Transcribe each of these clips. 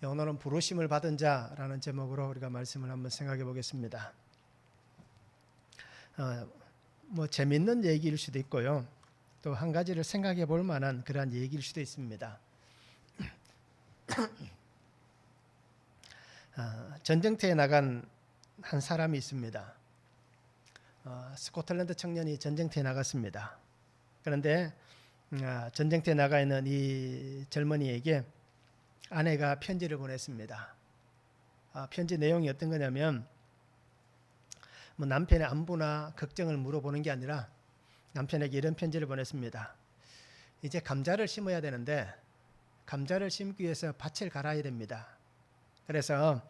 오늘은 부르심을 받은 자라는 제목으로 우리가 말씀을 한번 생각해 보겠습니다. 뭐 재밌는 얘기일 수도 있고요. 또 한 가지를 생각해 볼 만한 그러한 얘기일 수도 있습니다. 전쟁터에 나간 한 사람이 있습니다. 스코틀랜드 청년이 전쟁터에 나갔습니다. 그런데 전쟁터에 나가 있는 이 젊은이에게 아내가 편지를 보냈습니다. 편지 내용이 어떤 거냐면 뭐 남편의 안부나 걱정을 물어보는 게 아니라 남편에게 이런 편지를 보냈습니다. 이제 감자를 심어야 되는데 감자를 심기 위해서 밭을 갈아야 됩니다. 그래서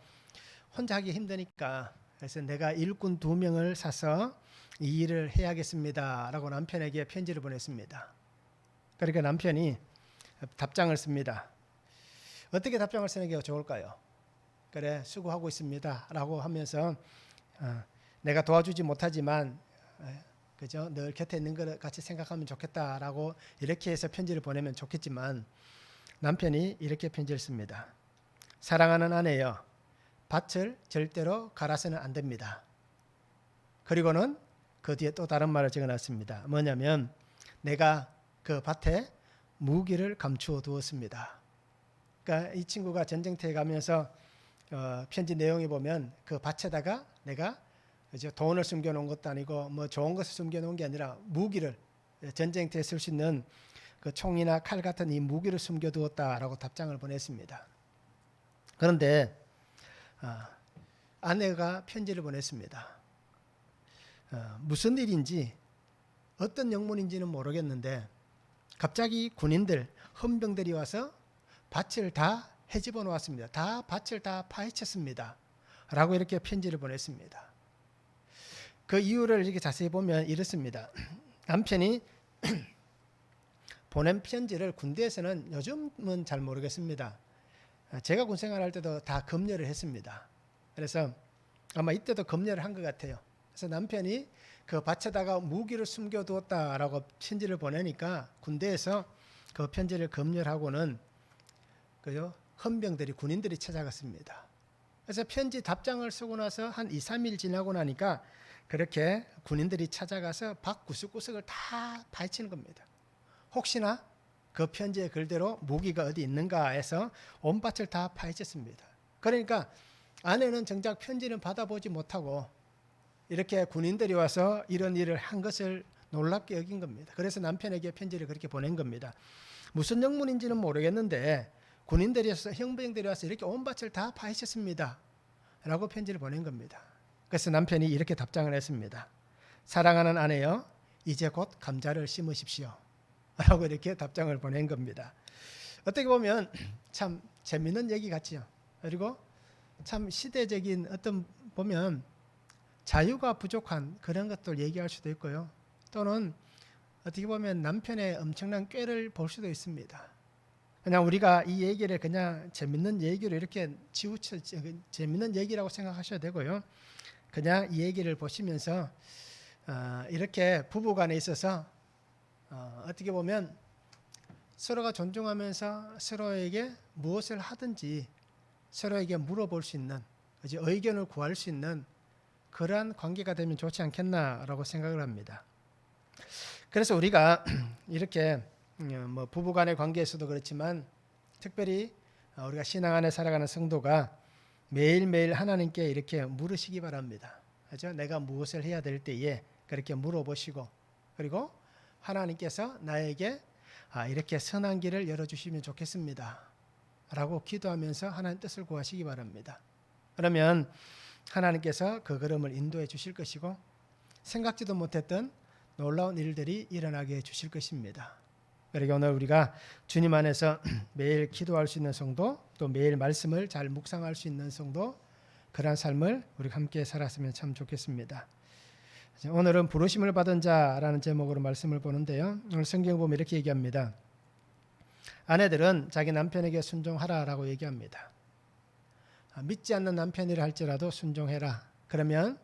혼자 하기 힘드니까 그래서 내가 일꾼 2명을 사서 이 일을 해야겠습니다 라고 남편에게 편지를 보냈습니다. 그러니까 남편이 답장을 씁니다. 어떻게 답장을 쓰는 게 좋을까요? 그래, 수고하고 있습니다 라고 하면서 내가 도와주지 못하지만 그죠? 늘 곁에 있는 것 같이 생각하면 좋겠다라고 이렇게 해서 편지를 보내면 좋겠지만 남편이 이렇게 편지를 씁니다. 사랑하는 아내여, 밭을 절대로 갈아서는 안 됩니다. 그리고는 그 뒤에 또 다른 말을 적어놨습니다. 뭐냐면 내가 그 밭에 무기를 감추어 두었습니다. 그러니까 이 친구가 전쟁터에 가면서 편지 내용에 보면 그 밭에다가 내가 이제 돈을 숨겨놓은 것도 아니고 뭐 좋은 것을 숨겨놓은 게 아니라 무기를 전쟁터에 쓸 수 있는 그 총이나 칼 같은 이 무기를 숨겨두었다라고 답장을 보냈습니다. 그런데 아내가 편지를 보냈습니다. 무슨 일인지 어떤 영문인지는 모르겠는데 갑자기 군인들, 헌병들이 와서 밭을 다 헤집어 놓았습니다. 다 밭을 다 파헤쳤습니다. 라고 이렇게 편지를 보냈습니다. 그 이유를 이렇게 자세히 보면 이렇습니다. 남편이 보낸 편지를 군대에서는 요즘은 잘 모르겠습니다. 제가 군 생활할 때도 다 검열을 했습니다. 그래서 아마 이때도 검열을 한 것 같아요. 그래서 남편이 그 밭에다가 무기를 숨겨두었다라고 편지를 보내니까 군대에서 그 편지를 검열하고는 그죠? 헌병들이 군인들이 찾아갔습니다. 그래서 편지 답장을 쓰고 나서 한 2, 3일 지나고 나니까 그렇게 군인들이 찾아가서 밭 구석구석을 다 파헤치는 겁니다. 혹시나 그 편지의 글대로 무기가 어디 있는가 해서 온 밭을 다 파헤쳤습니다. 그러니까 아내는 정작 편지는 받아보지 못하고 이렇게 군인들이 와서 이런 일을 한 것을 놀랍게 여긴 겁니다. 그래서 남편에게 편지를 그렇게 보낸 겁니다. 무슨 영문인지는 모르겠는데 군인들이 와서 형병들이 와서 이렇게 온 밭을 다 파헤쳤습니다 라고 편지를 보낸 겁니다. 그래서 남편이 이렇게 답장을 했습니다. 사랑하는 아내여, 이제 곧 감자를 심으십시오 라고 이렇게 답장을 보낸 겁니다. 어떻게 보면 참 재밌는 얘기 같지요. 그리고 참 시대적인 어떤 보면 자유가 부족한 그런 것들 얘기할 수도 있고요. 또는 어떻게 보면 남편의 엄청난 꾀를 볼 수도 있습니다. 그냥 우리가 이 얘기를 그냥 재밌는 얘기로 이렇게 치우쳐 재밌는 얘기라고 생각하셔야 되고요. 그냥 이 얘기를 보시면서 이렇게 부부간에 있어서 어떻게 보면 서로가 존중하면서 서로에게 무엇을 하든지 서로에게 물어볼 수 있는 의견을 구할 수 있는 그러한 관계가 되면 좋지 않겠나라고 생각을 합니다. 그래서 우리가 이렇게 뭐 부부간의 관계에서도 그렇지만 특별히 우리가 신앙 안에 살아가는 성도가 매일매일 하나님께 이렇게 물으시기 바랍니다. 그렇죠? 내가 무엇을 해야 될 때에 그렇게 물어보시고 그리고 하나님께서 나에게 이렇게 선한 길을 열어주시면 좋겠습니다 라고 기도하면서 하나님 뜻을 구하시기 바랍니다. 그러면 하나님께서 그 걸음을 인도해 주실 것이고 생각지도 못했던 놀라운 일들이 일어나게 해 주실 것입니다. 그러니까 오늘 우리가 주님 안에서 매일 기도할 수 있는 성도 또 매일 말씀을 잘 묵상할 수 있는 성도 그러한 삶을 우리가 함께 살았으면 참 좋겠습니다. 오늘은 부르심을 받은 자라는 제목으로 말씀을 보는데요. 오늘 성경 보면 이렇게 얘기합니다. 아내들은 자기 남편에게 순종하라라고 얘기합니다. 믿지 않는 남편이라 할지라도 순종해라. 그러면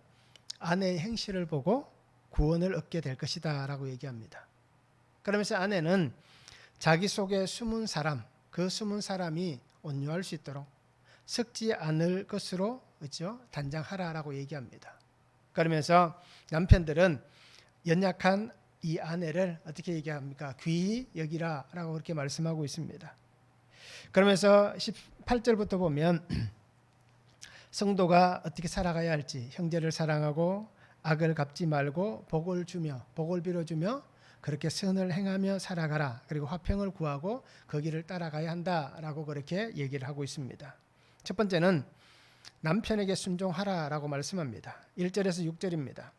아내의 행실을 보고 구원을 얻게 될 것이다 라고 얘기합니다. 그러면서 아내는 자기 속에 숨은 사람, 그 숨은 사람이 온유할 수 있도록 섞지 않을 것으로 그렇죠? 단장하라라고 얘기합니다. 그러면서 남편들은 연약한 이 아내를 어떻게 얘기합니까? 귀히 여기라라고 그렇게 말씀하고 있습니다. 그러면서 18절부터 보면 성도가 어떻게 살아가야 할지, 형제를 사랑하고 악을 갚지 말고 복을 빌어주며 그렇게 선을 행하며 살아가라. 그리고 화평을 구하고 그 길을 따라가야 한다라고 그렇게 얘기를 하고 있습니다. 첫 번째는 남편에게 순종하라라고 말씀합니다. 1절에서 6절입니다.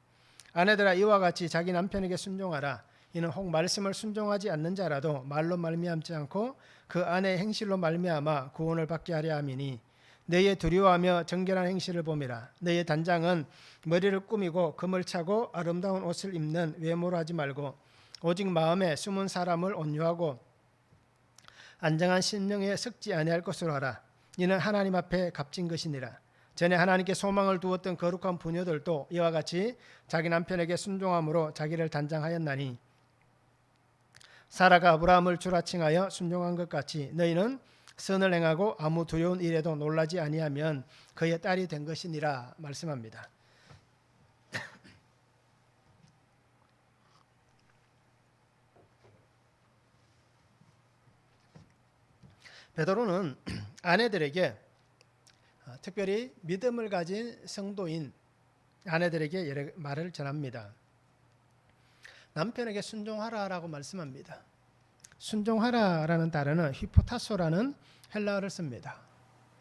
아내들아 이와 같이 자기 남편에게 순종하라. 이는 혹 말씀을 순종하지 않는 자라도 말로 말미암지 않고 그 아내의 행실로 말미암아 구원을 받게 하려 함이니 너희의 두려워하며 정결한 행실을 봄이라. 너희의 단장은 머리를 꾸미고 금을 차고 아름다운 옷을 입는 외모로 하지 말고 오직 마음에 숨은 사람을 온유하고 안정한 심령에 섞지 아니할 것으로 하라. 이는 하나님 앞에 값진 것이니라. 전에 하나님께 소망을 두었던 거룩한 부녀들도 이와 같이 자기 남편에게 순종함으로 자기를 단장하였나니 사라가 아브라함을 주라칭하여 순종한 것 같이 너희는 선을 행하고 아무 두려운 일에도 놀라지 아니하면 그의 딸이 된 것이니라 말씀합니다. 베드로는 아내들에게 특별히 믿음을 가진 성도인 아내들에게 말을 전합니다. 남편에게 순종하라라고 말씀합니다. 순종하라라는 단어는 히포타소라는 헬라어를 씁니다.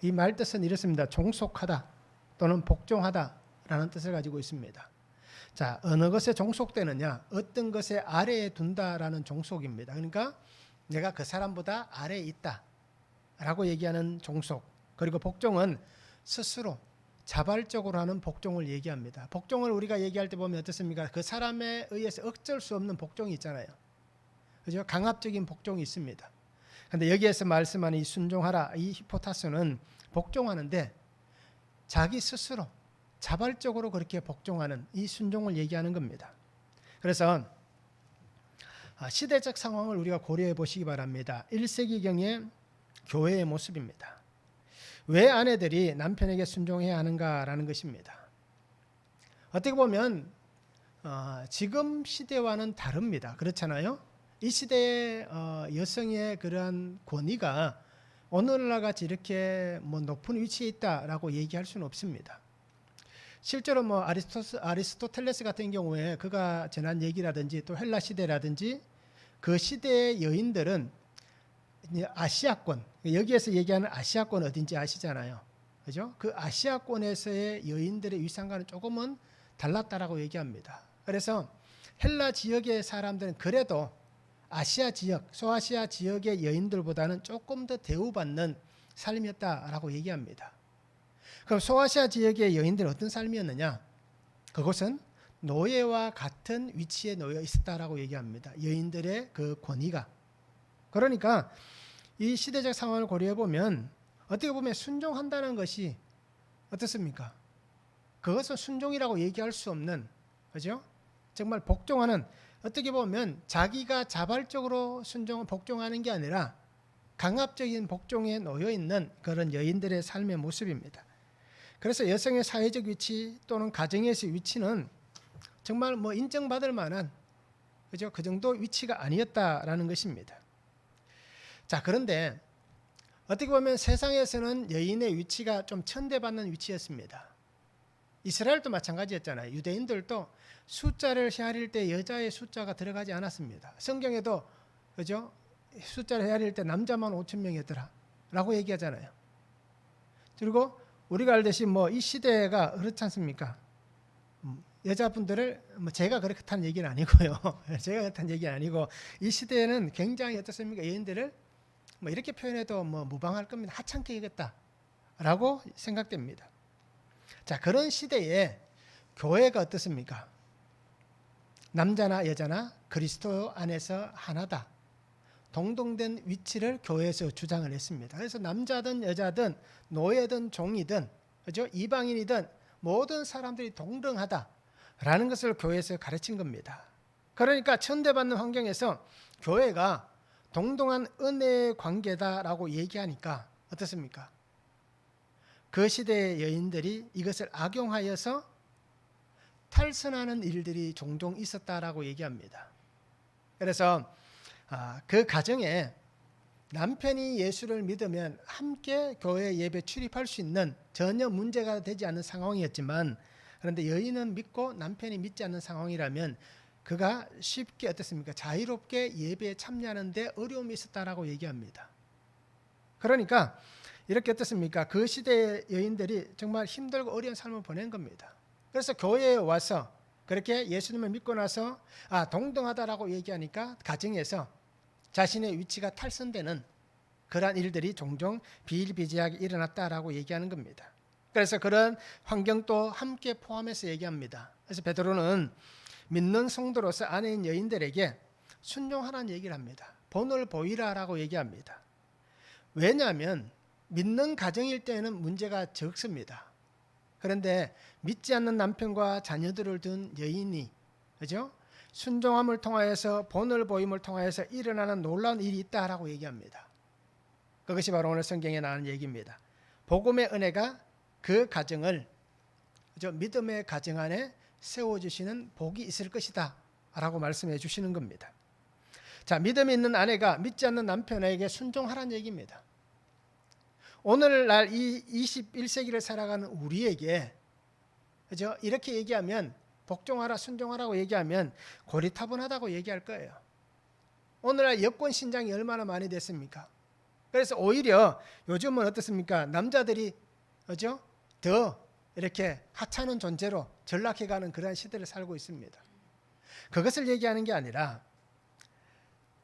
이 말 뜻은 이렇습니다. 종속하다 또는 복종하다라는 뜻을 가지고 있습니다. 자, 어느 것에 종속되느냐? 어떤 것에 아래에 둔다라는 종속입니다. 그러니까 내가 그 사람보다 아래에 있다라고 얘기하는 종속. 그리고 복종은 스스로 자발적으로 하는 복종을 얘기합니다. 복종을 우리가 얘기할 때 보면 어떻습니까? 그 사람에 의해서 어쩔 수 없는 복종이 있잖아요. 그죠? 강압적인 복종이 있습니다. 그런데 여기에서 말씀하는 이 순종하라, 이 히포타스는 복종하는데 자기 스스로 자발적으로 그렇게 복종하는 이 순종을 얘기하는 겁니다. 그래서 시대적 상황을 우리가 고려해 보시기 바랍니다. 1세기경의 교회의 모습입니다. 왜 아내들이 남편에게 순종해야 하는가라는 것입니다. 어떻게 보면 지금 시대와는 다릅니다. 그렇잖아요. 이 시대의 여성의 그러한 권위가 오늘날 같이 이렇게 높은 위치에 있다라고 얘기할 수는 없습니다. 실제로 아리스토텔레스 같은 경우에 그가 전한 얘기라든지 또 헬라 시대라든지 그 시대의 여인들은 아시아권, 여기에서 얘기하는 아시아권 어딘지 아시잖아요. 그죠? 그 아시아권에서의 여인들의 위상과는 조금은 달랐다라고 얘기합니다. 그래서 헬라 지역의 사람들은 그래도 아시아 지역, 소아시아 지역의 여인들보다는 조금 더 대우받는 삶이었다라고 얘기합니다. 그럼 소아시아 지역의 여인들은 어떤 삶이었느냐? 그것은 노예와 같은 위치에 놓여 있었다라고 얘기합니다. 여인들의 그 권위가. 그러니까 이 시대적 상황을 고려해 보면 어떻게 보면 순종한다는 것이 어떻습니까? 그것은 순종이라고 얘기할 수 없는, 그죠? 정말 복종하는, 어떻게 보면 자기가 자발적으로 복종하는 게 아니라 강압적인 복종에 놓여 있는 그런 여인들의 삶의 모습입니다. 그래서 여성의 사회적 위치 또는 가정에서의 위치는 정말 인정받을 만한, 그죠? 그 정도 위치가 아니었다라는 것입니다. 자, 그런데 어떻게 보면 세상에서는 여인의 위치가 좀 천대받는 위치였습니다. 이스라엘도 마찬가지였잖아요. 유대인들도 숫자를 헤아릴 때 여자의 숫자가 들어가지 않았습니다. 성경에도 그죠? 숫자를 헤아릴 때 남자만 5,000명이었더라 라고 얘기하잖아요. 그리고 우리가 알듯이 이 시대가 그렇지 않습니까? 여자분들을 제가 그렇다는 얘기는 아니고요. 제가 그렇다는 얘기는 아니고 이 시대에는 굉장히 어떻습니까? 여인들을 이렇게 표현해도 무방할 겁니다. 하찮게 여겼다라고 생각됩니다. 자, 그런 시대에 교회가 어떻습니까? 남자나 여자나 그리스도 안에서 하나다. 동등된 위치를 교회에서 주장을 했습니다. 그래서 남자든 여자든 노예든 종이든 그죠? 이방인이든 모든 사람들이 동등하다라는 것을 교회에서 가르친 겁니다. 그러니까 천대받는 환경에서 교회가 동등한 은혜의 관계다라고 얘기하니까 어떻습니까? 그 시대의 여인들이 이것을 악용하여서 탈선하는 일들이 종종 있었다라고 얘기합니다. 그래서 그 가정에 남편이 예수를 믿으면 함께 교회 예배 출입할 수 있는 전혀 문제가 되지 않는 상황이었지만, 그런데 여인은 믿고 남편이 믿지 않는 상황이라면 그가 쉽게 어떻습니까? 자유롭게 예배에 참여하는데 어려움이 있었다라고 얘기합니다. 그러니까 이렇게 어떻습니까? 그 시대의 여인들이 정말 힘들고 어려운 삶을 보낸 겁니다. 그래서 교회에 와서 그렇게 예수님을 믿고 나서 동등하다라고 얘기하니까 가정에서 자신의 위치가 탈선되는 그러한 일들이 종종 비일비재하게 일어났다라고 얘기하는 겁니다. 그래서 그런 환경도 함께 포함해서 얘기합니다. 그래서 베드로는 믿는 성도로서 아내인 여인들에게 순종하라는 얘기를 합니다. 본을 보이라라고 얘기합니다. 왜냐하면 믿는 가정일 때에는 문제가 적습니다. 그런데 믿지 않는 남편과 자녀들을 둔 여인이, 그죠? 순종함을 통하여서 본을 보임을 통하여서 일어나는 놀라운 일이 있다라고 얘기합니다. 그것이 바로 오늘 성경에 나오는 얘기입니다. 복음의 은혜가 그 가정을, 그죠? 믿음의 가정 안에 세워주시는 복이 있을 것이다 라고 말씀해 주시는 겁니다. 자, 믿음이 있는 아내가 믿지 않는 남편에게 순종하라는 얘기입니다. 오늘날 이 21세기를 살아가는 우리에게, 그죠? 이렇게 얘기하면, 복종하라 순종하라고 얘기하면 고리타분하다고 얘기할 거예요. 오늘날 여권 신장이 얼마나 많이 됐습니까? 그래서 오히려 요즘은 어떻습니까? 남자들이, 그죠? 더 이렇게 하찮은 존재로 전락해가는 그런 시대를 살고 있습니다. 그것을 얘기하는 게 아니라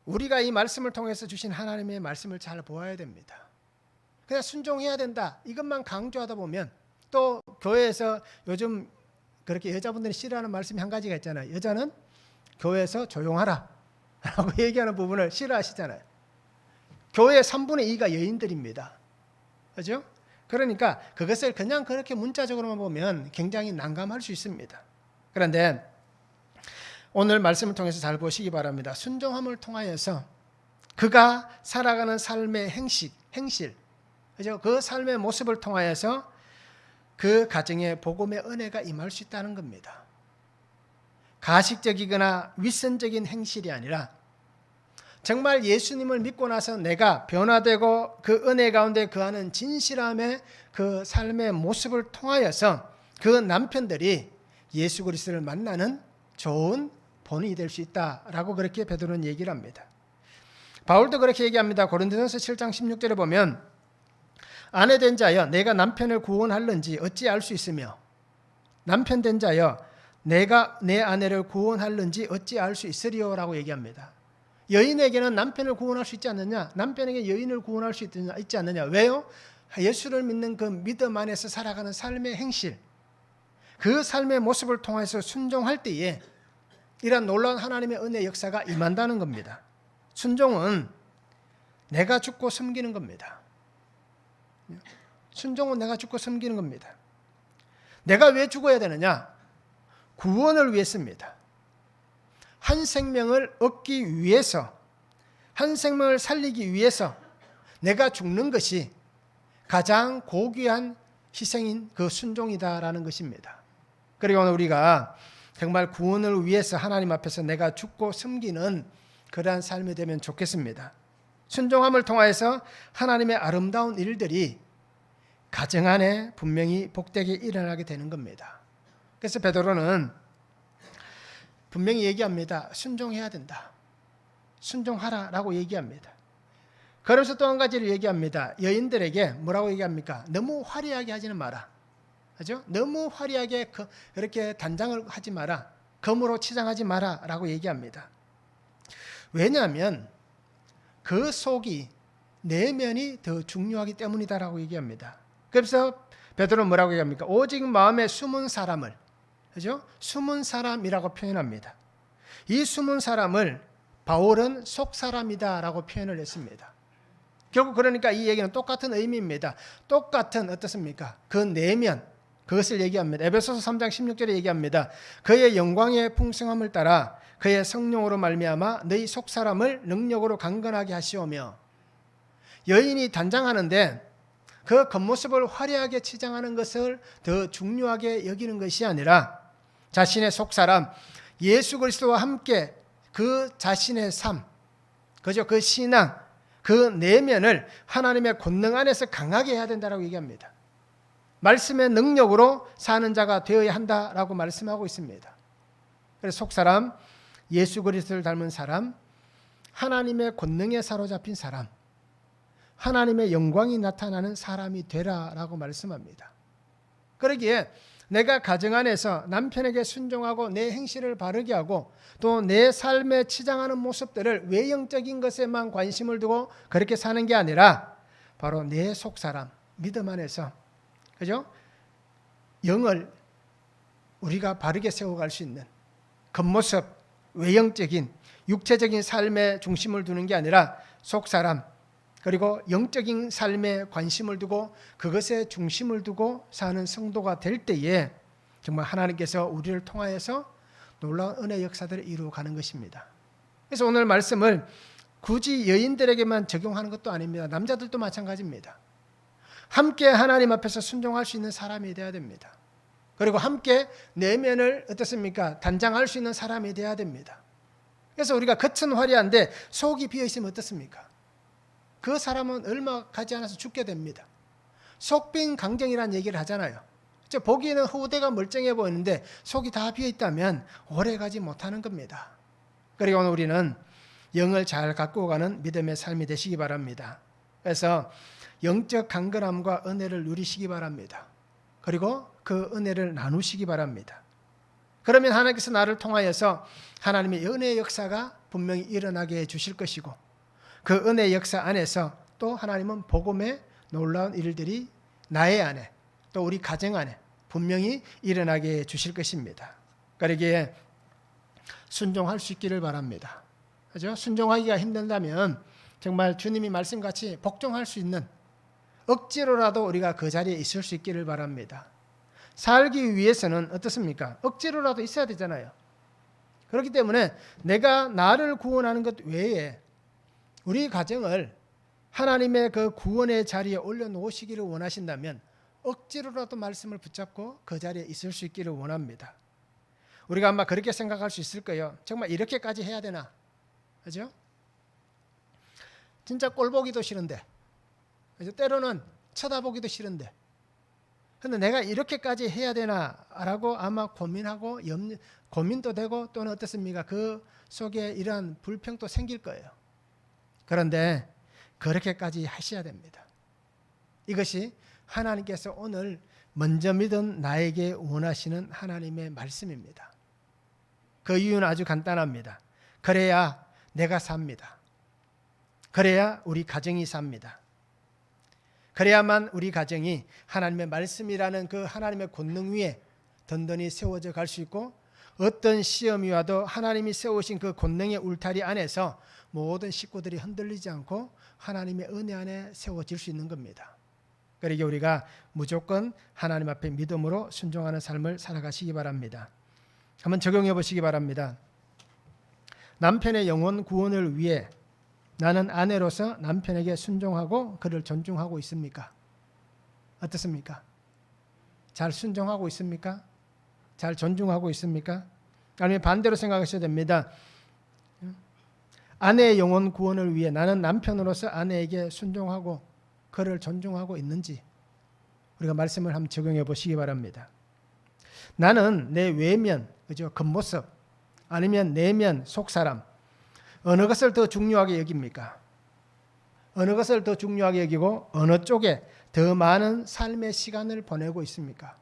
우리가 이 말씀을 통해서 주신 하나님의 말씀을 잘 보아야 됩니다. 그냥 순종해야 된다, 이것만 강조하다 보면, 또 교회에서 요즘 그렇게 여자분들이 싫어하는 말씀이 한 가지가 있잖아요. 여자는 교회에서 조용하라 라고 얘기하는 부분을 싫어하시잖아요. 교회의 3분의 2가 여인들입니다. 그렇죠? 그러니까 그것을 그냥 그렇게 문자적으로만 보면 굉장히 난감할 수 있습니다. 그런데 오늘 말씀을 통해서 잘 보시기 바랍니다. 순종함을 통하여서 그가 살아가는 삶의 행실, 그죠? 그 삶의 모습을 통하여서 그 가정에 복음의 은혜가 임할 수 있다는 겁니다. 가식적이거나 윗선적인 행실이 아니라 정말 예수님을 믿고 나서 내가 변화되고 그 은혜 가운데 거하는 진실함의 그 삶의 모습을 통하여서 그 남편들이 예수 그리스도를 만나는 좋은 본이 될 수 있다라고 그렇게 베드로는 얘기를 합니다. 바울도 그렇게 얘기합니다. 고린도전서 7장 16절에 보면 아내 된 자여 내가 남편을 구원할는지 어찌 알 수 있으며 남편 된 자여 내가 내 아내를 구원할는지 어찌 알 수 있으리요라고 얘기합니다. 여인에게는 남편을 구원할 수 있지 않느냐, 남편에게 여인을 구원할 수 있지 않느냐. 왜요? 예수를 믿는 그 믿음 안에서 살아가는 삶의 행실, 그 삶의 모습을 통해서 순종할 때에 이런 놀라운 하나님의 은혜 역사가 임한다는 겁니다. 순종은 내가 죽고 섬기는 겁니다. 순종은 내가 죽고 섬기는 겁니다. 내가 왜 죽어야 되느냐? 구원을 위해서입니다. 한 생명을 얻기 위해서, 한 생명을 살리기 위해서 내가 죽는 것이 가장 고귀한 희생인 그 순종이다라는 것입니다. 그리고 오늘 우리가 정말 구원을 위해서 하나님 앞에서 내가 죽고 섬기는 그러한 삶이 되면 좋겠습니다. 순종함을 통하여서 하나님의 아름다운 일들이 가정 안에 분명히 복되게 일어나게 되는 겁니다. 그래서 베드로는 분명히 얘기합니다. 순종해야 된다. 순종하라라고 얘기합니다. 그러면서 또 한 가지를 얘기합니다. 여인들에게 뭐라고 얘기합니까? 너무 화려하게 하지는 마라. 그죠? 너무 화려하게 그렇게 단장을 하지 마라. 검으로 치장하지 마라 라고 얘기합니다. 왜냐하면 그 속이, 내면이 더 중요하기 때문이다라고 얘기합니다. 그래서 베드로는 뭐라고 얘기합니까? 오직 마음에 숨은 사람을, 그죠? 숨은 사람이라고 표현합니다. 이 숨은 사람을 바울은 속 사람이다라고 표현을 했습니다. 결국 그러니까 이 얘기는 똑같은 의미입니다. 똑같은 어떻습니까? 그 내면, 그것을 얘기합니다. 에베소서 3장 16절에 얘기합니다. 그의 영광의 풍성함을 따라 그의 성령으로 말미암아 너희 속 사람을 능력으로 강건하게 하시오며, 여인이 단장하는데 그 겉모습을 화려하게 치장하는 것을 더 중요하게 여기는 것이 아니라 자신의 속사람 예수 그리스도와 함께 그 자신의 삶, 그죠? 그 신앙, 그 내면을 하나님의 권능 안에서 강하게 해야 된다라고 얘기합니다. 말씀의 능력으로 사는 자가 되어야 한다라고 말씀하고 있습니다. 그래서 속사람, 예수 그리스도를 닮은 사람, 하나님의 권능에 사로잡힌 사람, 하나님의 영광이 나타나는 사람이 되라라고 말씀합니다. 그러기에 내가 가정 안에서 남편에게 순종하고 내 행실을 바르게 하고 또 내 삶에 치장하는 모습들을 외형적인 것에만 관심을 두고 그렇게 사는 게 아니라 바로 내 속사람, 믿음 안에서, 그죠? 영을 우리가 바르게 세워갈 수 있는 겉모습, 외형적인, 육체적인 삶에 중심을 두는 게 아니라 속사람, 그리고 영적인 삶에 관심을 두고 그것에 중심을 두고 사는 성도가 될 때에 정말 하나님께서 우리를 통하여서 놀라운 은혜 역사들을 이루어가는 것입니다. 그래서 오늘 말씀을 굳이 여인들에게만 적용하는 것도 아닙니다. 남자들도 마찬가지입니다. 함께 하나님 앞에서 순종할 수 있는 사람이 되어야 됩니다. 그리고 함께 내면을 어떻습니까? 단장할 수 있는 사람이 되어야 됩니다. 그래서 우리가 겉은 화려한데 속이 비어있으면 어떻습니까? 그 사람은 얼마 가지 않아서 죽게 됩니다. 속빈 강정이라는 얘기를 하잖아요. 보기에는 후대가 멀쩡해 보이는데 속이 다 비어있다면 오래 가지 못하는 겁니다. 그리고 오늘 우리는 영을 잘 갖고 가는 믿음의 삶이 되시기 바랍니다. 그래서 영적 강건함과 은혜를 누리시기 바랍니다. 그리고 그 은혜를 나누시기 바랍니다. 그러면 하나님께서 나를 통하여서 하나님의 은혜의 역사가 분명히 일어나게 해 주실 것이고 그 은혜의 역사 안에서 또 하나님은 복음의 놀라운 일들이 나의 안에 또 우리 가정 안에 분명히 일어나게 해 주실 것입니다. 그러기에 순종할 수 있기를 바랍니다. 그죠? 순종하기가 힘든다면 정말 주님이 말씀같이 복종할 수 있는 억지로라도 우리가 그 자리에 있을 수 있기를 바랍니다. 살기 위해서는 어떻습니까? 억지로라도 있어야 되잖아요. 그렇기 때문에 내가 나를 구원하는 것 외에 우리 가정을 하나님의 그 구원의 자리에 올려놓으시기를 원하신다면 억지로라도 말씀을 붙잡고 그 자리에 있을 수 있기를 원합니다. 우리가 아마 그렇게 생각할 수 있을 거예요. 정말 이렇게까지 해야 되나? 그죠? 진짜 꼴보기도 싫은데, 그죠? 때로는 쳐다보기도 싫은데, 근데 내가 이렇게까지 해야 되나라고 아마 고민하고 고민도 되고 또는 어떻습니까? 그 속에 이러한 불평도 생길 거예요. 그런데 그렇게까지 하셔야 됩니다. 이것이 하나님께서 오늘 먼저 믿은 나에게 원하시는 하나님의 말씀입니다. 그 이유는 아주 간단합니다. 그래야 내가 삽니다. 그래야 우리 가정이 삽니다. 그래야만 우리 가정이 하나님의 말씀이라는 그 하나님의 권능 위에 든든히 세워져 갈 수 있고 어떤 시험이 와도 하나님이 세우신 그 권능의 울타리 안에서 모든 식구들이 흔들리지 않고 하나님의 은혜 안에 세워질 수 있는 겁니다. 그러기에 우리가 무조건 하나님 앞에 믿음으로 순종하는 삶을 살아가시기 바랍니다. 한번 적용해 보시기 바랍니다. 남편의 영혼 구원을 위해 나는 아내로서 남편에게 순종하고 그를 존중하고 있습니까? 어떻습니까? 잘 순종하고 있습니까? 잘 존중하고 있습니까? 아니면 반대로 생각하셔야 됩니다. 아내의 영혼 구원을 위해 나는 남편으로서 아내에게 순종하고 그를 존중하고 있는지 우리가 말씀을 한번 적용해 보시기 바랍니다. 나는 내 외면, 그죠? 겉모습 아니면 내면, 속사람 어느 것을 더 중요하게 여깁니까? 어느 것을 더 중요하게 여기고 어느 쪽에 더 많은 삶의 시간을 보내고 있습니까?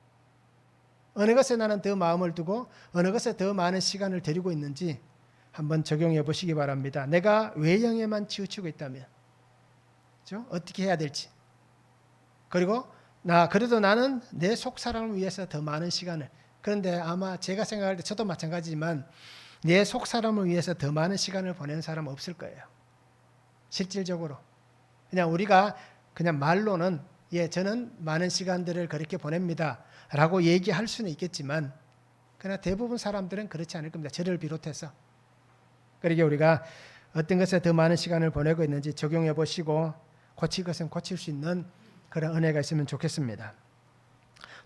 어느 것에 나는 더 마음을 두고 어느 것에 더 많은 시간을 들이고 있는지 한번 적용해 보시기 바랍니다. 내가 외형에만 치우치고 있다면 그렇죠? 어떻게 해야 될지 그리고 그래도 나는 내 속사람을 위해서 더 많은 시간을 그런데 아마 제가 생각할 때 저도 마찬가지지만 내 속사람을 위해서 더 많은 시간을 보내는 사람은 없을 거예요. 실질적으로 그냥 우리가 그냥 말로는 저는 많은 시간들을 그렇게 보냅니다 라고 얘기할 수는 있겠지만 그러나 대부분 사람들은 그렇지 않을 겁니다. 저를 비롯해서. 그러기에 우리가 어떤 것에 더 많은 시간을 보내고 있는지 적용해 보시고 고칠 것은 고칠 수 있는 그런 은혜가 있으면 좋겠습니다.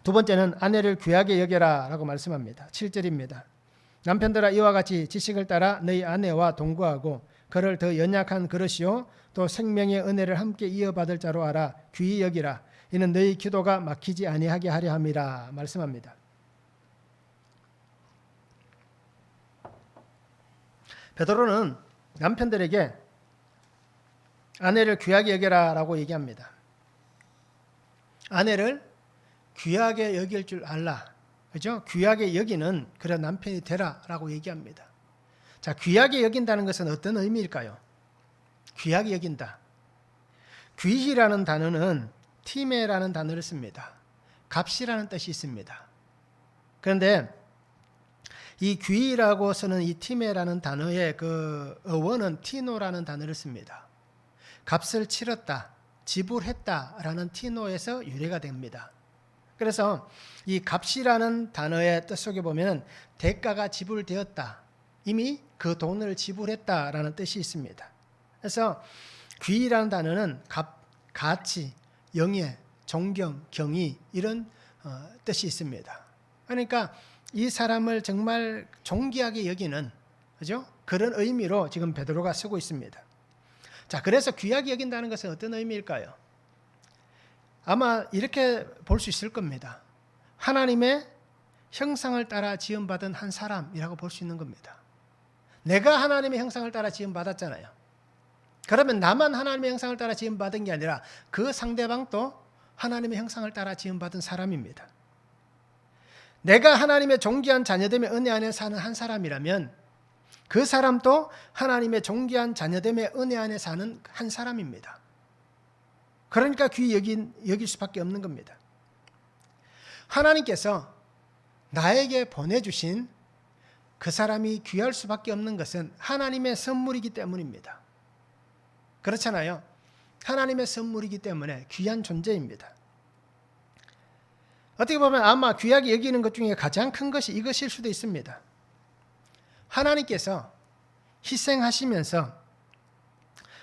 두 번째는 아내를 귀하게 여겨라 라고 말씀합니다. 7절입니다. 남편들아 이와 같이 지식을 따라 너희 아내와 동거하고 그를 더 연약한 그릇이요 또 생명의 은혜를 함께 이어받을 자로 알아 귀히 여기라. 이는 너희 기도가 막히지 아니하게 하려 함이라 말씀합니다. 베드로는 남편들에게 아내를 귀하게 여겨라 라고 얘기합니다. 아내를 귀하게 여길 줄 알라. 그죠? 귀하게 여기는 그런 남편이 되라 라고 얘기합니다. 자, 귀하게 여긴다는 것은 어떤 의미일까요? 귀하게 여긴다. 귀히라는 단어는 티메라는 단어를 씁니다. 값이라는 뜻이 있습니다. 그런데 이 귀히라고 쓰는 이 티메라는 단어의 그 어원은 티노라는 단어를 씁니다. 값을 치렀다, 지불했다라는 티노에서 유래가 됩니다. 그래서 이 값이라는 단어의 뜻 속에 보면 대가가 지불되었다, 이미 그 돈을 지불했다라는 뜻이 있습니다. 그래서 귀히라는 단어는 가치, 영예, 존경, 경의 이런 뜻이 있습니다. 그러니까 이 사람을 정말 존귀하게 여기는, 그죠? 그런 의미로 지금 베드로가 쓰고 있습니다. 자, 그래서 귀하게 여긴다는 것은 어떤 의미일까요? 아마 이렇게 볼 수 있을 겁니다. 하나님의 형상을 따라 지음받은 한 사람이라고 볼 수 있는 겁니다. 내가 하나님의 형상을 따라 지음받았잖아요. 그러면 나만 하나님의 형상을 따라 지음받은 게 아니라 그 상대방도 하나님의 형상을 따라 지음받은 사람입니다. 내가 하나님의 존귀한 자녀됨의 은혜 안에 사는 한 사람이라면 그 사람도 하나님의 존귀한 자녀됨의 은혜 안에 사는 한 사람입니다. 그러니까 귀히 여길 수밖에 없는 겁니다. 하나님께서 나에게 보내주신 그 사람이 귀할 수밖에 없는 것은 하나님의 선물이기 때문입니다. 그렇잖아요. 하나님의 선물이기 때문에 귀한 존재입니다. 어떻게 보면 아마 귀하게 여기는 것 중에 가장 큰 것이 이것일 수도 있습니다. 하나님께서 희생하시면서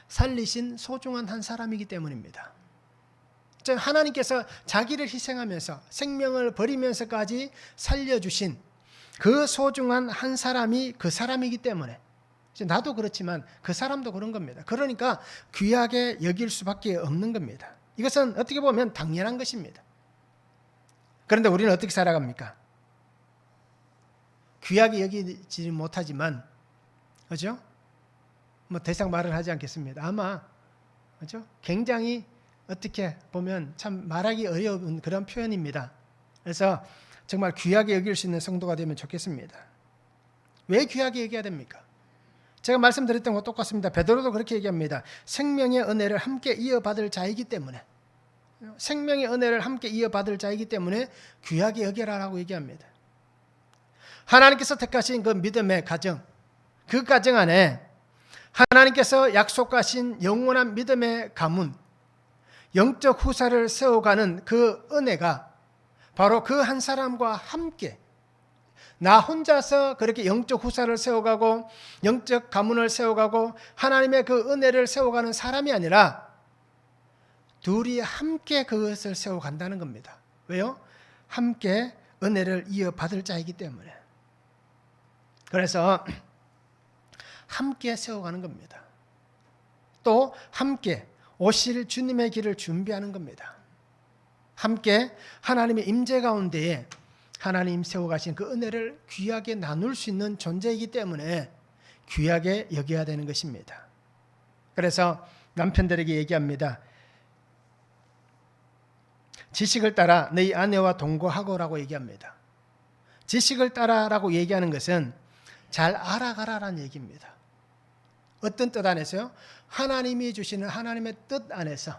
살리신 소중한 한 사람이기 때문입니다. 하나님께서 자기를 희생하면서 생명을 버리면서까지 살려주신 그 소중한 한 사람이 그 사람이기 때문에, 나도 그렇지만 그 사람도 그런 겁니다. 그러니까 귀하게 여길 수밖에 없는 겁니다. 이것은 어떻게 보면 당연한 것입니다. 그런데 우리는 어떻게 살아갑니까? 귀하게 여기지 못하지만, 그죠? 뭐 더 이상 말을 하지 않겠습니다. 아마, 그죠? 굉장히 어떻게 보면 참 말하기 어려운 그런 표현입니다. 그래서 정말 귀하게 여길 수 있는 성도가 되면 좋겠습니다. 왜 귀하게 여겨야 됩니까? 제가 말씀드렸던 것과 똑같습니다. 베드로도 그렇게 얘기합니다. 생명의 은혜를 함께 이어받을 자이기 때문에, 생명의 은혜를 함께 이어받을 자이기 때문에 귀하게 여겨라라고 얘기합니다. 하나님께서 택하신 그 믿음의 가정, 그 가정 안에 하나님께서 약속하신 영원한 믿음의 가문, 영적 후사를 세워가는 그 은혜가 바로 그 한 사람과 함께, 나 혼자서 그렇게 영적 후사를 세워가고 영적 가문을 세워가고 하나님의 그 은혜를 세워가는 사람이 아니라 둘이 함께 그것을 세워간다는 겁니다. 왜요? 함께 은혜를 이어받을 자이기 때문에. 그래서 함께 세워가는 겁니다. 또 함께 오실 주님의 길을 준비하는 겁니다. 함께 하나님의 임재 가운데에 하나님 세워가신 그 은혜를 귀하게 나눌 수 있는 존재이기 때문에 귀하게 여겨야 되는 것입니다. 그래서 남편들에게 얘기합니다. 지식을 따라 너희 아내와 동거하고라고 얘기합니다. 지식을 따라라고 얘기하는 것은 잘 알아가라라는 얘기입니다. 어떤 뜻 안에서요? 하나님이 주시는 하나님의 뜻 안에서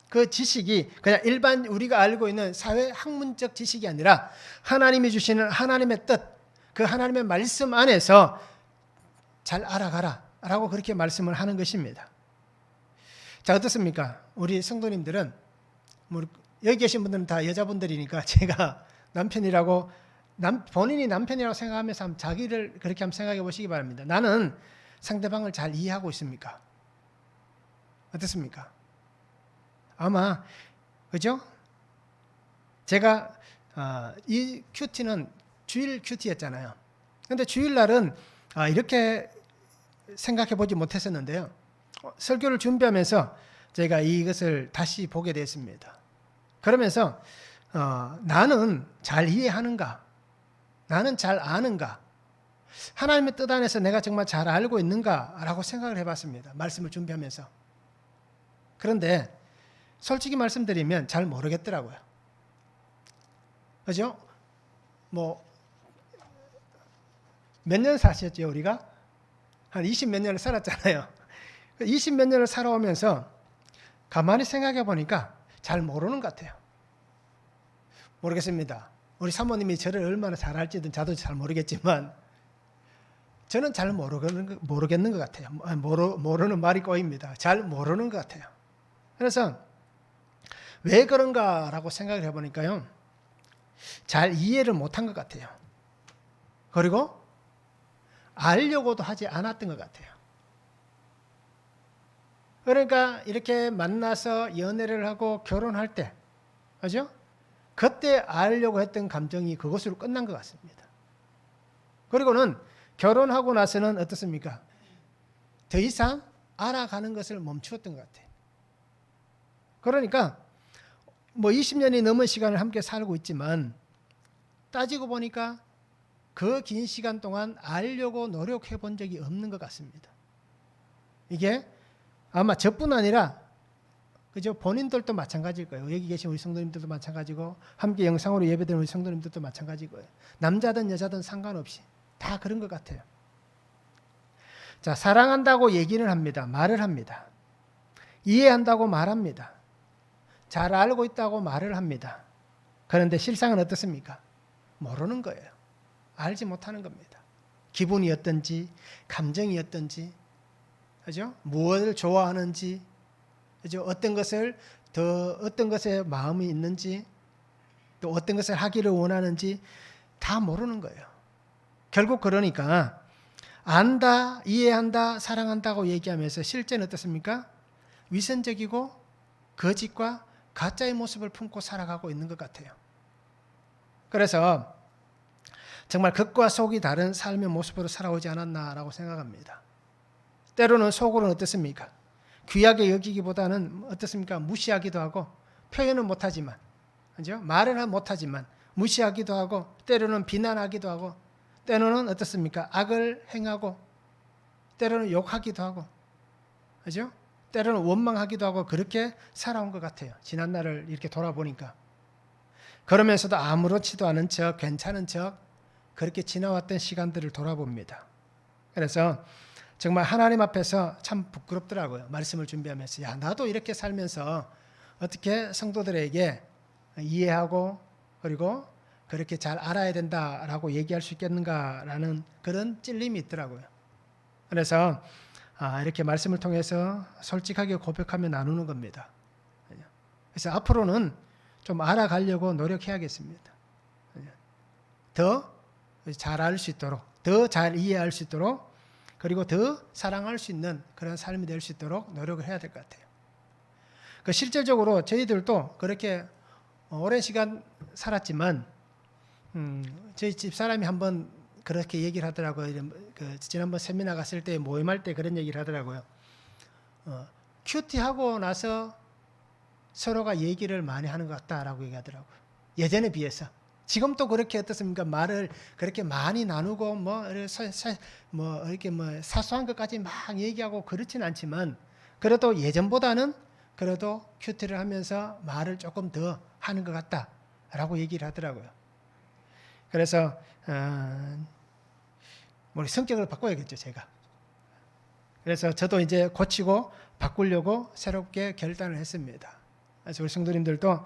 그 지식이 그냥 일반 우리가 알고 있는 사회 학문적 지식이 아니라 하나님이 주시는 하나님의 뜻, 그 하나님의 말씀 안에서 잘 알아가라 라고 그렇게 말씀을 하는 것입니다. 자, 어떻습니까? 우리 성도님들은 여기 계신 분들은 다 여자분들이니까 제가 남편이라고 본인이 남편이라고 생각하면서 자기를 그렇게 한번 생각해 보시기 바랍니다. 나는 상대방을 잘 이해하고 있습니까? 어떻습니까? 아마 그죠? 제가 이 큐티는 주일 큐티였잖아요. 근데 주일날은 이렇게 생각해 보지 못했었는데요. 설교를 준비하면서 제가 이것을 다시 보게 됐습니다. 그러면서 나는 잘 이해하는가? 나는 잘 아는가? 하나님의 뜻 안에서 내가 정말 잘 알고 있는가라고 생각을 해봤습니다. 말씀을 준비하면서. 그런데 솔직히 말씀드리면 잘 모르겠더라고요. 그죠? 뭐 몇 년 사셨죠, 우리가? 한 20 몇 년을 살았잖아요. 20 몇 년을 살아오면서 가만히 생각해 보니까 잘 모르는 것 같아요. 모르겠습니다. 우리 사모님이 저를 얼마나 잘 알지는 저도 잘 모르겠지만 저는 잘 모르겠는 것 같아요. 모르는 말이 꼬입니다. 잘 모르는 것 같아요. 그래서 왜 그런가라고 생각을 해보니까요. 잘 이해를 못한 것 같아요. 그리고 알려고도 하지 않았던 것 같아요. 그러니까 이렇게 만나서 연애를 하고 결혼할 때, 그죠? 그때 알려고 했던 감정이 그것으로 끝난 것 같습니다. 그리고는 결혼하고 나서는 어떻습니까? 더 이상 알아가는 것을 멈추었던 것 같아요. 그러니까 뭐 20년이 넘은 시간을 함께 살고 있지만 따지고 보니까 그 긴 시간 동안 알려고 노력해 본 적이 없는 것 같습니다. 이게 아마 저뿐 아니라 그죠? 본인들도 마찬가지일 거예요. 여기 계신 우리 성도님들도 마찬가지고 함께 영상으로 예배드리는 우리 성도님들도 마찬가지일 거예요. 남자든 여자든 상관없이 다 그런 것 같아요. 자, 사랑한다고 얘기는 합니다. 말을 합니다. 이해한다고 말합니다. 잘 알고 있다고 말을 합니다. 그런데 실상은 어떻습니까? 모르는 거예요. 알지 못하는 겁니다. 기분이 어떤지, 감정이 어떤지, 그죠? 무엇을 좋아하는지, 그죠? 어떤 것에 마음이 있는지, 또 어떤 것을 하기를 원하는지 다 모르는 거예요. 결국 그러니까 안다, 이해한다, 사랑한다고 얘기하면서 실제는 어떻습니까? 위선적이고 거짓과 가짜의 모습을 품고 살아가고 있는 것 같아요. 그래서 정말 겉과 속이 다른 삶의 모습으로 살아오지 않았나라고 생각합니다. 때로는 속으로는 어떻습니까? 귀하게 여기기보다는 어떻습니까? 무시하기도 하고 표현은 못하지만, 그죠? 말은 못하지만 무시하기도 하고 때로는 비난하기도 하고 때로는 어떻습니까? 악을 행하고 때로는 욕하기도 하고, 그죠? 때로는 원망하기도 하고 그렇게 살아온 것 같아요. 지난 날을 이렇게 돌아보니까. 그러면서도 아무렇지도 않은 척, 괜찮은 척 그렇게 지나왔던 시간들을 돌아봅니다. 그래서 정말 하나님 앞에서 참 부끄럽더라고요. 말씀을 준비하면서 야, 나도 이렇게 살면서 어떻게 성도들에게 이해하고 그리고 그렇게 잘 알아야 된다라고 얘기할 수 있겠는가라는 그런 찔림이 있더라고요. 그래서 이렇게 말씀을 통해서 솔직하게 고백하며 나누는 겁니다. 그래서 앞으로는 좀 알아가려고 노력해야겠습니다. 더 잘 알 수 있도록, 더 잘 이해할 수 있도록, 그리고 더 사랑할 수 있는 그런 삶이 될 수 있도록 노력을 해야 될 것 같아요. 실질적으로 저희들도 그렇게 오랜 시간 살았지만 저희 집 사람이 한번 그렇게 얘기를 하더라고요. 지난번 세미나 갔을 때 모임할 때 그런 얘기를 하더라고요. 큐티하고 나서 서로가 얘기를 많이 하는 것 같다라고 얘기하더라고요. 예전에 비해서. 지금도 그렇게 어떻습니까? 말을 그렇게 많이 나누고 이렇게 사소한 것까지 막 얘기하고 그렇진 않지만 그래도 예전보다는 그래도 큐티를 하면서 말을 조금 더 하는 것 같다라고 얘기를 하더라고요. 그래서 우리 성격을 바꿔야겠죠, 제가. 그래서 저도 이제 고치고 바꾸려고 새롭게 결단을 했습니다. 그래서 우리 성도님들도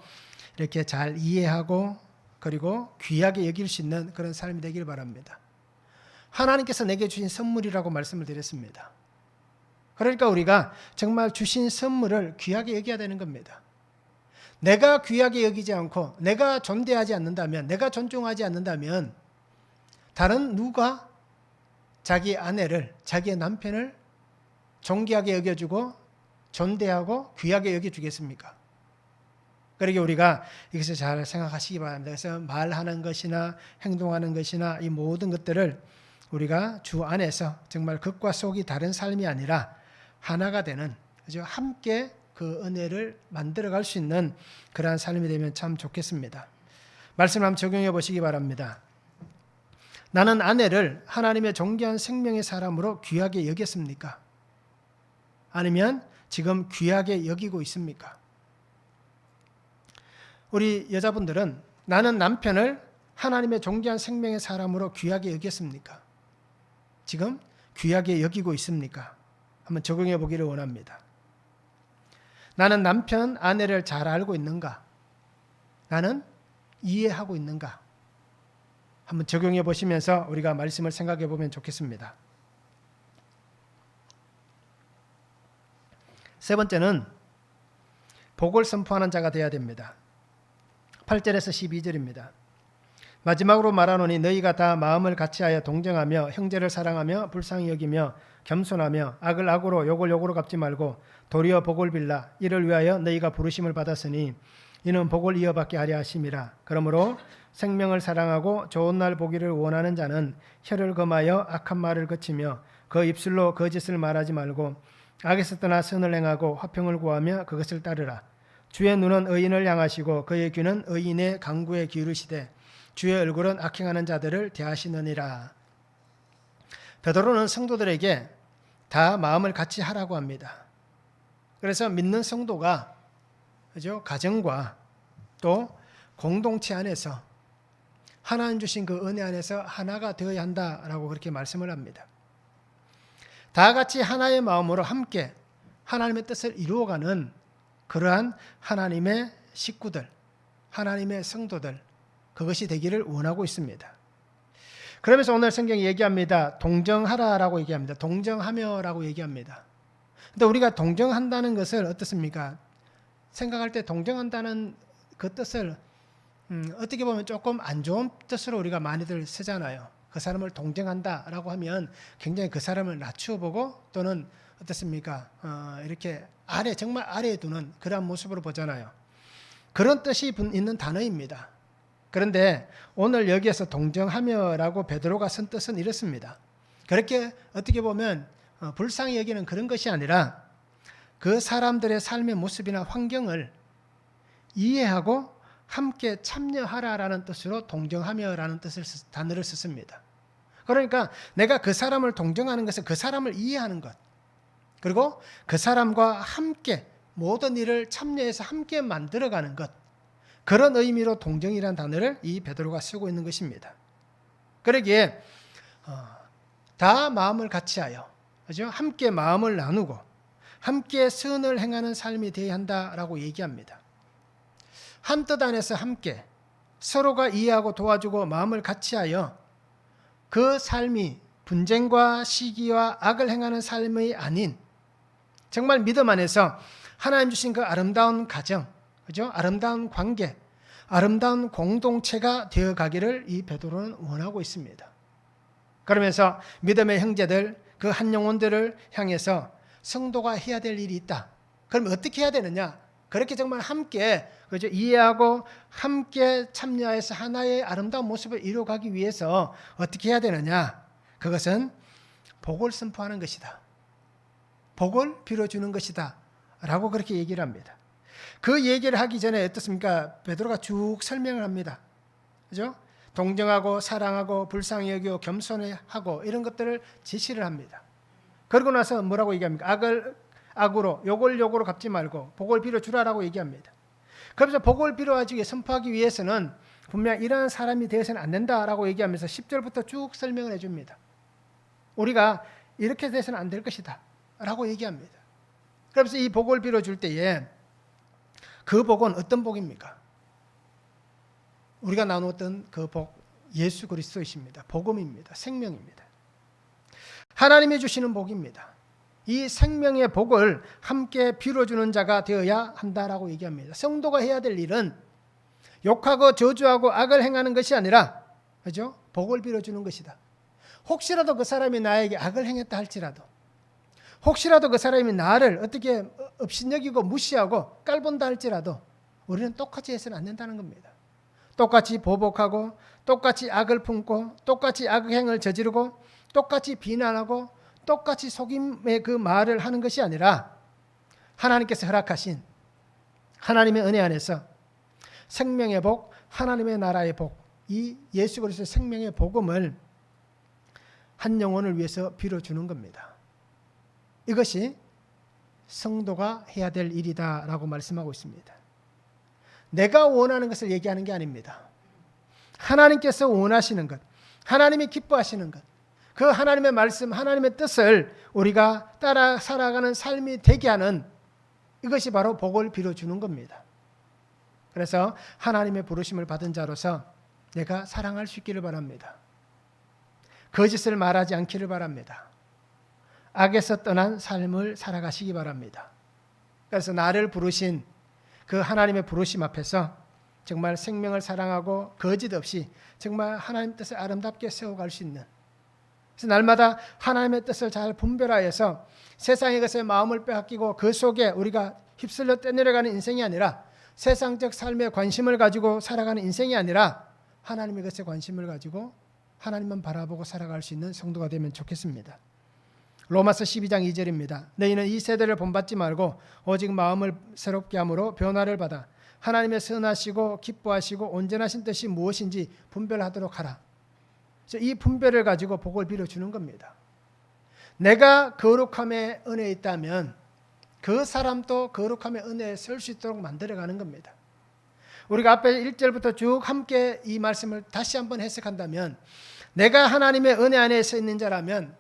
이렇게 잘 이해하고 그리고 귀하게 여길 수 있는 그런 삶이 되길 바랍니다. 하나님께서 내게 주신 선물이라고 말씀을 드렸습니다. 그러니까 우리가 정말 주신 선물을 귀하게 여겨야 되는 겁니다. 내가 귀하게 여기지 않고 내가 존대하지 않는다면, 내가 존중하지 않는다면 다른 누가 자기 아내를, 자기의 남편을 존귀하게 여겨주고 존대하고 귀하게 여겨주겠습니까? 그러게 우리가 이것을 잘 생각하시기 바랍니다. 그래서 말하는 것이나 행동하는 것이나 이 모든 것들을 우리가 주 안에서 정말 겉과 속이 다른 삶이 아니라 하나가 되는, 그죠? 함께 그 은혜를 만들어갈 수 있는 그러한 삶이 되면 참 좋겠습니다. 말씀을 한번 적용해 보시기 바랍니다. 나는 아내를 하나님의 존귀한 생명의 사람으로 귀하게 여겼습니까? 아니면 지금 귀하게 여기고 있습니까? 우리 여자분들은 나는 남편을 하나님의 존귀한 생명의 사람으로 귀하게 여겼습니까? 지금 귀하게 여기고 있습니까? 한번 적용해 보기를 원합니다. 나는 남편, 아내를 잘 알고 있는가? 나는 이해하고 있는가? 한번 적용해 보시면서 우리가 말씀을 생각해 보면 좋겠습니다. 세 번째는 복을 선포하는 자가 되어야 됩니다. 8절에서 12절입니다. 마지막으로 말하노니 너희가 다 마음을 같이하여 동정하며 형제를 사랑하며 불쌍히 여기며 겸손하며 악을 악으로 욕을 욕으로 갚지 말고 도리어 복을 빌라. 이를 위하여 너희가 부르심을 받았으니 이는 복을 이어받게 하려 하심이라. 그러므로 생명을 사랑하고 좋은 날 보기를 원하는 자는 혀를 금하여 악한 말을 그치며 그 입술로 거짓을 말하지 말고 악에서 떠나 선을 행하고 화평을 구하며 그것을 따르라. 주의 눈은 의인을 향하시고 그의 귀는 의인의 간구에 기울이시되 주의 얼굴은 악행하는 자들을 대하시느니라. 베드로는 성도들에게 다 마음을 같이 하라고 합니다. 그래서 믿는 성도가, 그죠? 가정과 또 공동체 안에서 하나님 주신 그 은혜 안에서 하나가 되어야 한다라고 그렇게 말씀을 합니다. 다 같이 하나의 마음으로 함께 하나님의 뜻을 이루어가는 그러한 하나님의 식구들, 하나님의 성도들, 그것이 되기를 원하고 있습니다. 그러면서 오늘 성경이 얘기합니다. 동정하라라고 얘기합니다. 동정하며라고 얘기합니다. 근데 우리가 동정한다는 것을 어떻습니까? 생각할 때 동정한다는 그 뜻을 어떻게 보면 조금 안 좋은 뜻으로 우리가 많이들 쓰잖아요. 그 사람을 동정한다라고 하면 굉장히 그 사람을 낮추어 보고 또는 어떻습니까? 이렇게 아래, 정말 아래에 두는 그러한 모습으로 보잖아요. 그런 뜻이 있는 단어입니다. 그런데 오늘 여기에서 동정하며라고 베드로가 쓴 뜻은 이렇습니다. 그렇게 어떻게 보면 불쌍히 여기는 그런 것이 아니라 그 사람들의 삶의 모습이나 환경을 이해하고 함께 참여하라라는 뜻으로 동정하며라는 단어를 썼습니다. 그러니까 내가 그 사람을 동정하는 것은 그 사람을 이해하는 것, 그리고 그 사람과 함께 모든 일을 참여해서 함께 만들어가는 것, 그런 의미로 동정이라는 단어를 이 베드로가 쓰고 있는 것입니다. 그러기에 다 마음을 같이하여, 그죠? 함께 마음을 나누고 함께 선을 행하는 삶이 되어야 한다라고 얘기합니다. 한 뜻 안에서 함께 서로가 이해하고 도와주고 마음을 같이하여 그 삶이 분쟁과 시기와 악을 행하는 삶이 아닌 정말 믿음 안에서 하나님 주신 그 아름다운 가정, 그죠? 아름다운 관계, 아름다운 공동체가 되어 가기를 이 베드로는 원하고 있습니다. 그러면서 믿음의 형제들, 그 한 영혼들을 향해서 성도가 해야 될 일이 있다. 그럼 어떻게 해야 되느냐? 그렇게 정말 함께, 그죠? 이해하고 함께 참여해서 하나의 아름다운 모습을 이루어가기 위해서 어떻게 해야 되느냐? 그것은 복을 선포하는 것이다. 복을 빌어주는 것이다. 라고 그렇게 얘기를 합니다. 그 얘기를 하기 전에 어떻습니까? 베드로가 쭉 설명을 합니다. 그죠? 동정하고 사랑하고 불쌍히 여기고 겸손하고 이런 것들을 지시를 합니다. 그러고 나서 뭐라고 얘기합니까? 악을 악으로, 욕을 욕으로 갚지 말고 복을 빌어주라라고 얘기합니다. 그래서 복을 빌어주기 선포하기 위해서는 분명 이러한 사람이 되어서는 안 된다라고 얘기하면서 10절부터 쭉 설명을 해줍니다. 우리가 이렇게 돼서는 안 될 것이다 라고 얘기합니다. 그래서 이 복을 빌어줄 때에 그 복은 어떤 복입니까? 우리가 나누었던 그 복, 예수 그리스도이십니다. 복음입니다. 생명입니다. 하나님이 주시는 복입니다. 이 생명의 복을 함께 빌어주는 자가 되어야 한다라고 얘기합니다. 성도가 해야 될 일은 욕하고 저주하고 악을 행하는 것이 아니라, 그죠? 복을 빌어주는 것이다. 혹시라도 그 사람이 나에게 악을 행했다 할지라도, 혹시라도 그 사람이 나를 어떻게 업신여기고 무시하고 깔본다 할지라도 우리는 똑같이 해서는 안 된다는 겁니다. 똑같이 보복하고 똑같이 악을 품고 똑같이 악행을 저지르고 똑같이 비난하고 똑같이 속임의 그 말을 하는 것이 아니라 하나님께서 허락하신 하나님의 은혜 안에서 생명의 복, 하나님의 나라의 복, 이 예수 그리스도의 생명의 복음을 한 영혼을 위해서 빌어주는 겁니다. 이것이 성도가 해야 될 일이다라고 말씀하고 있습니다. 내가 원하는 것을 얘기하는 게 아닙니다. 하나님께서 원하시는 것, 하나님이 기뻐하시는 것, 그 하나님의 말씀, 하나님의 뜻을 우리가 따라 살아가는 삶이 되게 하는 이것이 바로 복을 빌어주는 겁니다. 그래서 하나님의 부르심을 받은 자로서 내가 사랑할 수 있기를 바랍니다. 거짓을 말하지 않기를 바랍니다. 악에서 떠난 삶을 살아가시기 바랍니다. 그래서 나를 부르신 그 하나님의 부르심 앞에서 정말 생명을 사랑하고 거짓 없이 정말 하나님 뜻을 아름답게 세워갈 수 있는, 그래서 날마다 하나님의 뜻을 잘 분별하여서 세상의 것에 마음을 빼앗기고 그 속에 우리가 휩쓸려 떠내려가는 인생이 아니라 세상적 삶에 관심을 가지고 살아가는 인생이 아니라 하나님의 것에 관심을 가지고 하나님만 바라보고 살아갈 수 있는 성도가 되면 좋겠습니다. 로마서 12장 2절입니다. 너희는 이 세대를 본받지 말고 오직 마음을 새롭게 함으로 변화를 받아 하나님의 선하시고 기뻐하시고 온전하신 뜻이 무엇인지 분별하도록 하라. 이 분별을 가지고 복을 빌어주는 겁니다. 내가 거룩함의 은혜에 있다면 그 사람도 거룩함의 은혜에 설 수 있도록 만들어가는 겁니다. 우리가 앞에 1절부터 쭉 함께 이 말씀을 다시 한번 해석한다면 내가 하나님의 은혜 안에 서 있는 자라면,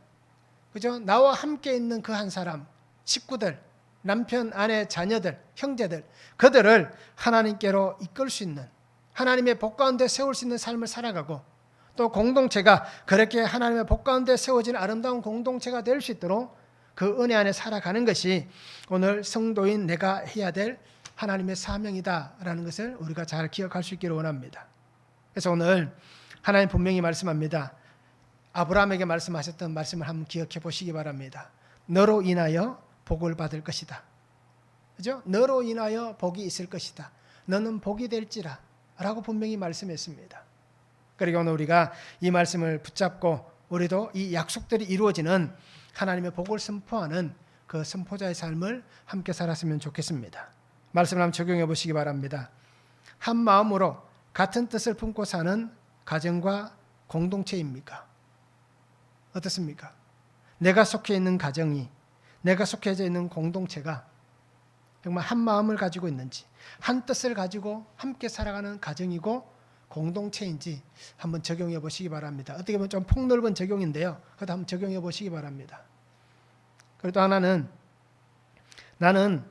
그죠? 나와 함께 있는 그 한 사람, 식구들, 남편, 아내, 자녀들, 형제들, 그들을 하나님께로 이끌 수 있는, 하나님의 복 가운데 세울 수 있는 삶을 살아가고, 또 공동체가 그렇게 하나님의 복 가운데 세워진 아름다운 공동체가 될 수 있도록 그 은혜 안에 살아가는 것이 오늘 성도인 내가 해야 될 하나님의 사명이다라는 것을 우리가 잘 기억할 수 있기를 원합니다. 그래서 오늘 하나님 분명히 말씀합니다. 아브라함에게 말씀하셨던 말씀을 한번 기억해 보시기 바랍니다. 너로 인하여 복을 받을 것이다. 그죠? 너로 인하여 복이 있을 것이다. 너는 복이 될지라 라고 분명히 말씀했습니다. 그리고 오늘 우리가 이 말씀을 붙잡고 우리도 이 약속들이 이루어지는 하나님의 복을 선포하는 그 선포자의 삶을 함께 살았으면 좋겠습니다. 말씀을 한번 적용해 보시기 바랍니다. 한 마음으로 같은 뜻을 품고 사는 가정과 공동체입니까? 어떻습니까? 내가 속해 있는 가정이, 내가 속해져 있는 공동체가 정말 한 마음을 가지고 있는지, 한 뜻을 가지고 함께 살아가는 가정이고 공동체인지 한번 적용해 보시기 바랍니다. 어떻게 보면 좀 폭넓은 적용인데요. 그것도 한번 적용해 보시기 바랍니다. 그리고 또 하나는, 나는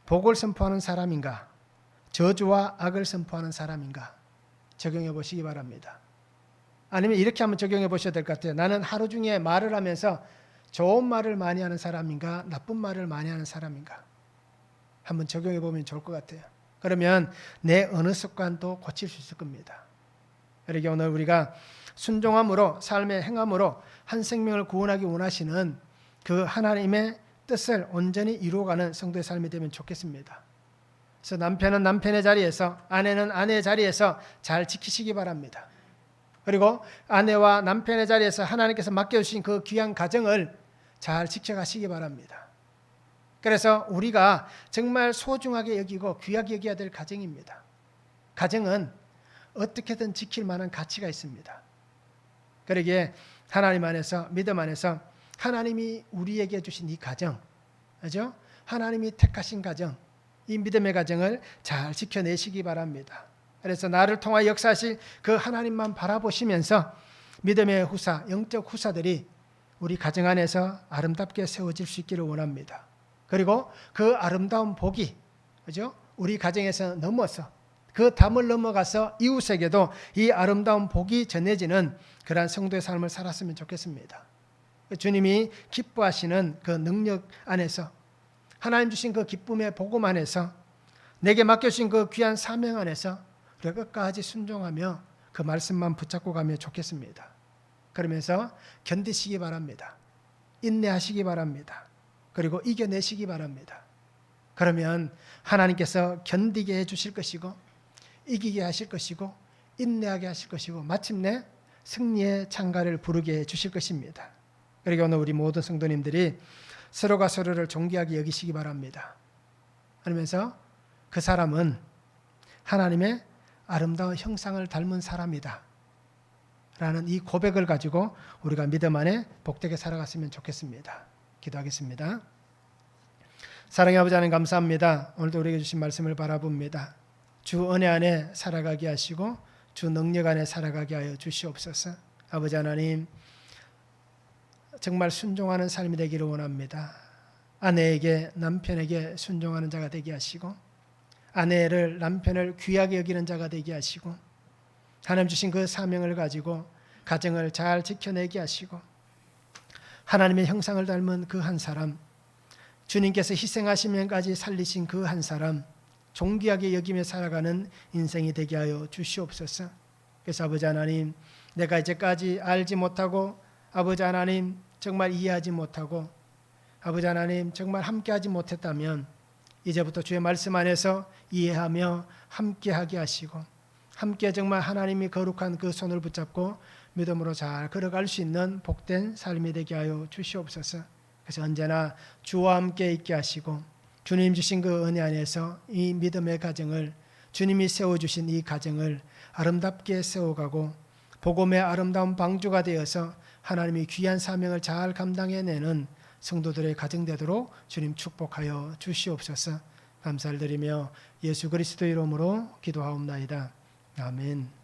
복을 선포하는 사람인가, 저주와 악을 선포하는 사람인가 적용해 보시기 바랍니다. 아니면 이렇게 한번 적용해 보셔야 될 것 같아요. 나는 하루 중에 말을 하면서 좋은 말을 많이 하는 사람인가, 나쁜 말을 많이 하는 사람인가 한번 적용해 보면 좋을 것 같아요. 그러면 내 어느 습관도 고칠 수 있을 겁니다. 그러게 오늘 우리가 순종함으로, 삶의 행함으로 한 생명을 구원하기 원하시는 그 하나님의 뜻을 온전히 이루어가는 성도의 삶이 되면 좋겠습니다. 그래서 남편은 남편의 자리에서, 아내는 아내의 자리에서 잘 지키시기 바랍니다. 그리고 아내와 남편의 자리에서 하나님께서 맡겨주신 그 귀한 가정을 잘 지켜가시기 바랍니다. 그래서 우리가 정말 소중하게 여기고 귀하게 여겨야 될 가정입니다. 가정은 어떻게든 지킬 만한 가치가 있습니다. 그러기에 하나님 안에서, 믿음 안에서 하나님이 우리에게 주신 이 가정, 그죠? 하나님이 택하신 가정, 이 믿음의 가정을 잘 지켜내시기 바랍니다. 그래서 나를 통하여 역사하실 그 하나님만 바라보시면서 믿음의 후사, 영적 후사들이 우리 가정 안에서 아름답게 세워질 수 있기를 원합니다. 그리고 그 아름다운 복이, 그죠? 우리 가정에서 넘어서 그 담을 넘어가서 이웃에게도 이 아름다운 복이 전해지는 그러한 성도의 삶을 살았으면 좋겠습니다. 주님이 기뻐하시는 그 능력 안에서, 하나님 주신 그 기쁨의 복음 안에서, 내게 맡겨주신 그 귀한 사명 안에서 우리가 끝까지 순종하며 그 말씀만 붙잡고 가면 좋겠습니다. 그러면서 견디시기 바랍니다. 인내하시기 바랍니다. 그리고 이겨내시기 바랍니다. 그러면 하나님께서 견디게 해주실 것이고 이기게 하실 것이고 인내하게 하실 것이고 마침내 승리의 창가를 부르게 해주실 것입니다. 그러니까 오늘 우리 모든 성도님들이 서로가 서로를 존귀하게 여기시기 바랍니다. 그러면서 그 사람은 하나님의 아름다운 형상을 닮은 사람이다 라는 이 고백을 가지고 우리가 믿음 안에 복되게 살아갔으면 좋겠습니다. 기도하겠습니다. 사랑의 아버지 하나님 감사합니다. 오늘도 우리에게 주신 말씀을 바라봅니다. 주 은혜 안에 살아가게 하시고 주 능력 안에 살아가게 하여 주시옵소서. 아버지 하나님 정말 순종하는 삶이 되기를 원합니다. 아내에게 남편에게 순종하는 자가 되게 하시고 아내를 남편을 귀하게 여기는 자가 되게 하시고 하나님 주신 그 사명을 가지고 가정을 잘 지켜내게 하시고 하나님의 형상을 닮은 그 한 사람 주님께서 희생하시면까지 살리신 그 한 사람 존귀하게 여기며 살아가는 인생이 되게 하여 주시옵소서. 그래서 아버지 하나님 내가 이제까지 알지 못하고 아버지 하나님 정말 이해하지 못하고 아버지 하나님 정말 함께하지 못했다면 이제부터 주의 말씀 안에서 이해하며 함께하게 하시고 함께 정말 하나님이 거룩한 그 손을 붙잡고 믿음으로 잘 걸어갈 수 있는 복된 삶이 되게 하여 주시옵소서. 그래서 언제나 주와 함께 있게 하시고 주님 주신 그 은혜 안에서 이 믿음의 가정을 주님이 세워주신 이 가정을 아름답게 세워가고 복음의 아름다운 방주가 되어서 하나님이 귀한 사명을 잘 감당해내는 성도들의 가정 되도록 주님 축복하여 주시옵소서. 감사를 드리며 예수 그리스도 이름으로 기도하옵나이다. 아멘.